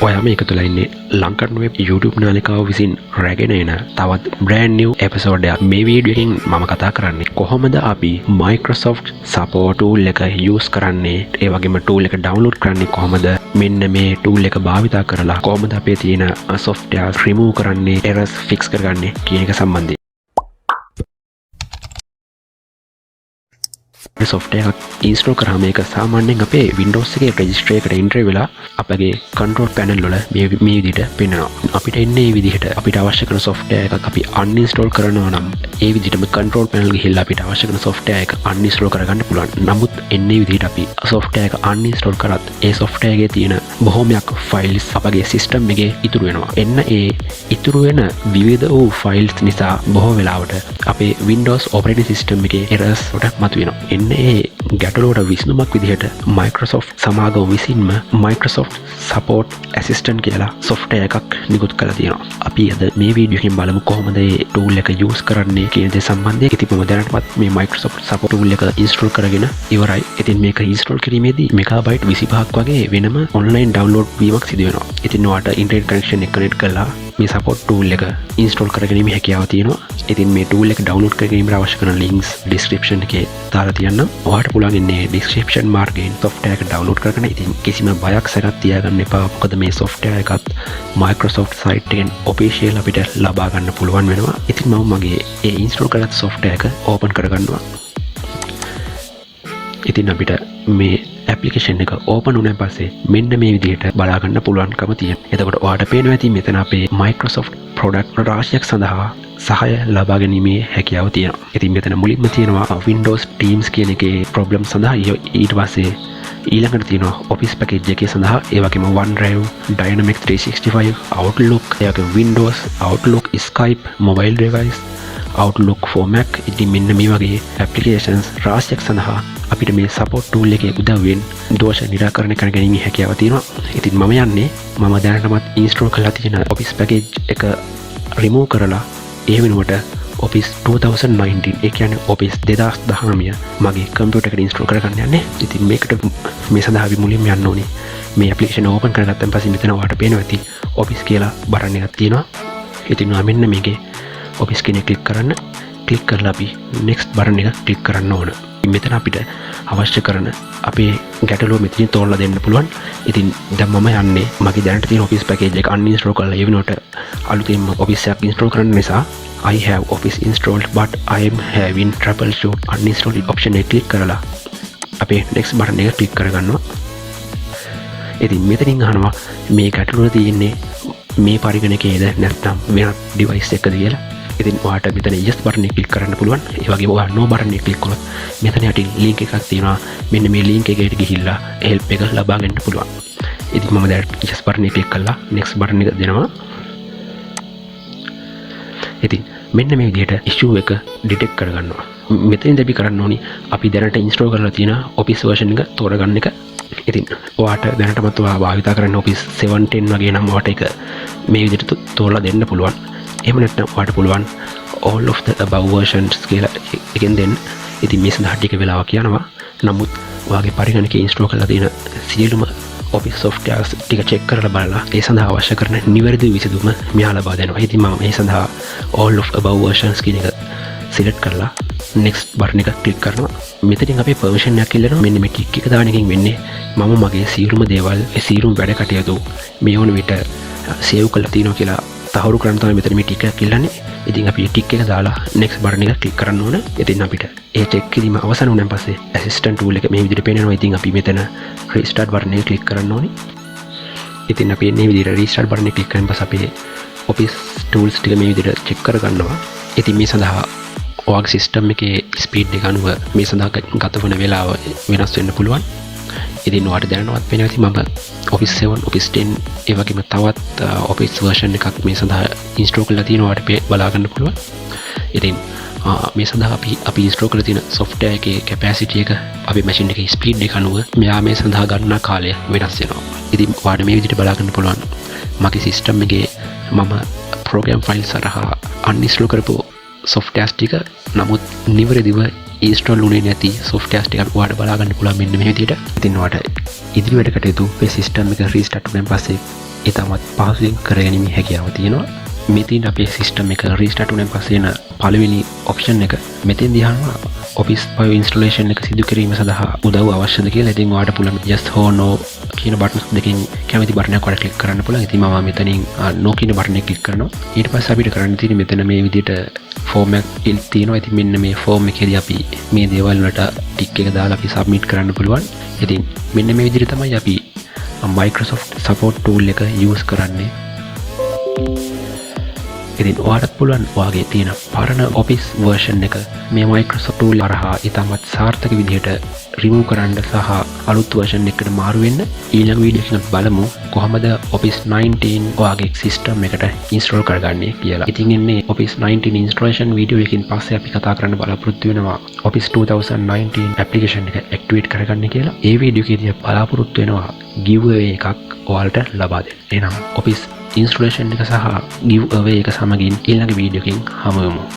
ඔයා මේක තුළ ඉන්නේ ලංකන් වෙබ් YouTube නාලිකාව විසින් රැගෙන එන තවත් brand new episode එකක්. මේ වීඩියෝ එකෙන් මම කතා කරන්නේ කොහොමද අපි Microsoft support tool එක use කරන්නේ, ඒ වගේම tool එක download කරන්නේ කොහොමද, මෙන්න මේ tool එක භාවිතා කරලා කොහොමද අපේ තියෙන software remove කරන්නේ, errors fix කරගන්නේ කියන එක සම්බන්ධයෙන්. software එකක් install කරාම ඒක සාමාන්‍යයෙන් අපේ Windows එකේ register එකට enter වෙලා අපගේ control panel වල මේ විදිහට පෙන්වනවා. අපිට එන්නේ මේ විදිහට අපිට අවශ්‍ය කරන software එකක් අපි uninstall කරනවා නම් ඒ විදිහටම control panel ගිහිල්ලා අපිට අවශ්‍ය කරන software එක uninstall කරගන්න පුළුවන්. නමුත් එන්නේ විදිහට අපි software එක uninstall කරත් ඒ software එකේ තියෙන බොහොමයක් files අපගේ system එකේ ඉතුරු වෙනවා. එන්න ඒ ඉතුරු වෙන විවිධ වූ files නිසා බොහෝ වෙලාවට අපේ Windows operating system එකේ errors වලට මතුවෙනවා. ඒ ගැටලුවට විසඳුමක් විදිහට Microsoft සමාගම විසින්ම Microsoft Support Assistant කියලා software එකක් නිකුත් කරලා තියෙනවා. අපි අද මේ වීඩියෝ එකෙන් බලමු කොහොමද මේ tool එක use කරන්නේ කියන දේ සම්බන්ධයෙන්. ඉතින් මම දැනටමත් මේ Microsoft Support tool එක install කරගෙන ඉවරයි. ඉතින් මේක install කිරීමේදී megabyte 25ක් වගේ වෙනම online download වීමක් සිදු වෙනවා. ඉතින් ඔයාලට internet connection එක connect කරලා මේ support tool එක install කරගැනීමේ හැකියාව තියෙනවා. ඉතින් මේ tool එක download කරගැනීමට අවශ්‍ය කරන links description එකේ දාලා තියන්න. ඔයාලට පුළුවන් ඉන්නේ description මාර්ගයෙන් software එක download කරගන්න. ඉතින් කිසිම බයක් සැකක් තියාගන්න එපා. මොකද මේ software එකත් Microsoft site එකෙන් official අපිට ලබා ගන්න පුළුවන් වෙනවා. ඉතින් මම මගේ ඒ install කරගත් software එක open කරගන්නවා. ඉතින් අපිට මේ application එක open වුණාන් පස්සේ මෙන්න මේ විදිහට බලා ගන්න පුළුවන්කම තියෙනවා. එතකොට ඔයාලට පේනවා ඇති මෙතන අපේ Microsoft product රාශියක් සඳහා සහාය ලබා ගැනීමේ හැකියාව තියෙනවා. ඉතින් මෙතන මුලින්ම තියෙනවා Windows Teams කියන එකේ problem සඳහා, ඊට පස්සේ ඊළඟට තියෙනවා Office package එකේ සඳහා, ඒ වගේම OneDrive, Dynamics 365, Outlook, ඒ වගේම Windows, Outlook, Skype, mobile device, Outlook for Mac. ඉතින් මෙන්න මේ වගේ applications රාශියක් සඳහා අපිට මේ support tool එකේ උදව්වෙන් දෝෂ නිරාකරණය කර ගැනීමේ හැකියාව තියෙනවා. ඉතින් මම දැනටමත් install කරලා තියෙන Office package එක remove කරලා ඒ වෙනුවට Office 2019, ඒ කියන්නේ Office 2019 මගේ කම්පියුටර් එකට install කරගන්න යන්නේ. ඉතින් මේකට මේ සඳහා අපි මුලින්ම යන්න ඕනේ මේ application open කරගත්තන් පස්සේ මෙතන ඔයාලට පේනවා ඇති Office කියලා බටන් එකක් තියෙනවා. ඉතින් මෙන්න මේකේ Office කෙනෙක් ක්ලික් කරන්න. ක්ලික් කරලා අපි next බටන් එක ක්ලික් කරන්න ඕන. මෙතන අපිට අවශ්‍ය කරන අපේ ගැටලුව මෙතනින් තෝරලා දෙන්න පුළුවන්. ඉතින් දැන් මම යන්නේ මගේ දැනට තියෙන Office package එක uninstall කරලා ඒ වෙනුවට අලුතෙන්ම Office එකක් install කරන්න නිසා I have Office installed but I am having troubleshoot uninstall option එක ක්ලික් කරලා අපේ next බටන් එක ක්ලික් කරගන්නවා. ඉතින් මෙතනින් අහනවා මේ ගැටලුව තියෙන්නේ මේ පරිගණකයේද නැත්නම් වෙනත් device එකකද කියලා. ඉතින් ඔයාලට මෙතන yes බටන් එක ක්ලික් කරන්න පුළුවන්. ඒ වගේම ඔයා no බටන් එක ක්ලික් කරොත් මෙතන යටින් link එකක් තියෙනවා. මෙන්න මේ link එකට ගිහිල්ලා help එක ලබා ගන්න පුළුවන්. ඉතින් මම දැන් yes බටන් එක ක්ලික් කළා next බටන් එක දෙනවා. ඉතින් මෙන්න මේ විදිහට issue එක detect කරගන්නවා. මෙතනින්ද අපි කරන්න ඕනි අපි දැනට install කරලා තියෙන Office version එක තෝරගන්න එක. ඉතින් ඔයාට දැනටමත් ඔයා භාවිත කරන Office 710 වගේ නම් ඔයාට ඒක මේ විදිහට තෝරලා දෙන්න පුළුවන්. එහෙම නැත්නම් ඔයාට පුළුවන් all of the above versions කියලා එකෙන් දෙන්න. ඉතින් මේ සඳහා ටික වෙලාවක් යනවා. නමුත් ඔයාගේ පරිගණකයේ install කරලා තියෙන සියලුම Office softwares ටික check කරලා බලලා ඒ සඳහා අවශ්‍ය කරන නිවැරදි විසඳුම මෙහා ලබා දෙනවා. ඉතින් මම මේ සඳහා all of above versions කියන එක select කරලා next බටන් එක ක්ලික් කරනවා. මෙතනින් අපේ permission එකක් ඉල්ලනවා. මෙන්න මේ ටික් එක දාන එකෙන් වෙන්නේ මම මගේ සියලුම දේවල් ඒ සියලුම වැඩ කටයුතු මේ වුණ විට save කරලා තියෙනවා කියලා තහවුරු කරන්න තමයි මෙතන මේ ටික එකක් ඉල්ලන්නේ. ඉතින් අපි ටික් එක දාලා next බටන් එක ක්ලික් කරන්න ඕන. ඉතින් අපිට ඒ check කිරීම අවසන් වුණාන් පස්සේ assistant tool එක මේ විදිහට පේනවා. ඉතින් අපි මෙතන restart බටන් එක ක්ලික් කරන්න ඕනේ. ඉතින් අපි මේ විදිහට restart බටන් එක ක්ලික් කරන් පස්සේ අපේ Office tools ටික මේ විදිහට check කරගන්නවා. ඉතින් මේ සඳහා ඔයාගේ system එකේ speed එක අනුව මේ සඳහා ගත වන වේලාව වෙනස් වෙන්න පුළුවන්. ඉතින් ඔයාලට දැනනවත් වෙනවා ඇති මම Office 7, Office 10 ඒ වගේම තවත් Office version එකක් මේ සඳහා install කරලා තියෙනවා. ඔයාලට බලා ගන්න පුළුවන්. ඉතින් මේ සඳහා අපි install කරලා තියෙන software එකේ capacity එක අපේ machine එකේ speed එක අනුව මෙයා මේ සඳහා ගන්නා කාලය වෙනස් වෙනවා. ඉතින් ඔයාලට මේ විදිහට බලා ගන්න පුළුවන් මගේ system එකේ මම program files සරහා uninstall කරපු softwares ටික නමුත් නිවැරදිව install වුණේ නැති softwares ටිකක් ඔයාලට බලා ගන්න පුළුවන් මෙන්න මේ විදිහට. ඉතින් ඔයාලට ඉදිරි වැඩ කටයුතු මේ system එක restart වුණාන් පස්සේ ඉතාමත් පහසුවෙන් කරගැනීමේ හැකියාව තියෙනවා. මෙතින් අපේ සිස්ටම් එක රීස්ටාර්ට් වුණාන් පස්සේ එන පළවෙනි ඔප්ෂන් එක මෙතෙන් දිහාම Office 5 installation එක සිදු කිරීම සඳහා උදව් අවශ්‍යද කියලා. ඉතින් ඔයාලට පුළුවන් yes or no කියන බටන්ස් දෙකෙන් කැමති බටන් එකක් ඔයාලට ක්ලික් කරන්න පුළුවන්. ඉතින් මම මෙතනින් no කියන බටන් එක ක්ලික් කරනවා. ඊට පස්සේ අපිට කරන්න තියෙන්නේ මෙතන මේ විදිහට ෆෝම් එකක් තියෙනවා. ඉතින් මෙන්න මේ ෆෝම් එකේදී අපි මේ දේවල් වලට ටික් එක දාලා අපි සබ්මිට් කරන්න පුළුවන්. ඉතින් මෙන්න මේ විදිහට තමයි අපි Microsoft support tool එක use කරන්නේ. ඉතින් ඔයාලට පුළුවන් ඔයාගේ තියෙන පරණ Office version එක මේ Microsoft tool හරහා ඉතාමත් සාර්ථක විදිහට remove කරන්න සහ අලුත් version එකකට මාරු වෙන්න. ඊළඟ වීඩියෝ එකකින් අපි බලමු කොහොමද Office 19 ඔයාගේ system එකට install කරගන්නේ කියලා. ඉතින් ඉන්නේ Office 19 installation වීඩියෝ එකකින් පස්සේ අපි කතා කරන්න බලාපොරොත්තු වෙනවා Office 2019 application එක activate කරගන්න කියලා. ඒ වීඩියෝ එකේදී බලාපොරොත්තු වෙනවා giveaway එකක් ඔයාලට ලබා දෙන්න. එහෙනම් Office installation එක සහ giveaway එක සමගින් ඊළඟ වීඩියෝ එකකින් හමු වෙමු.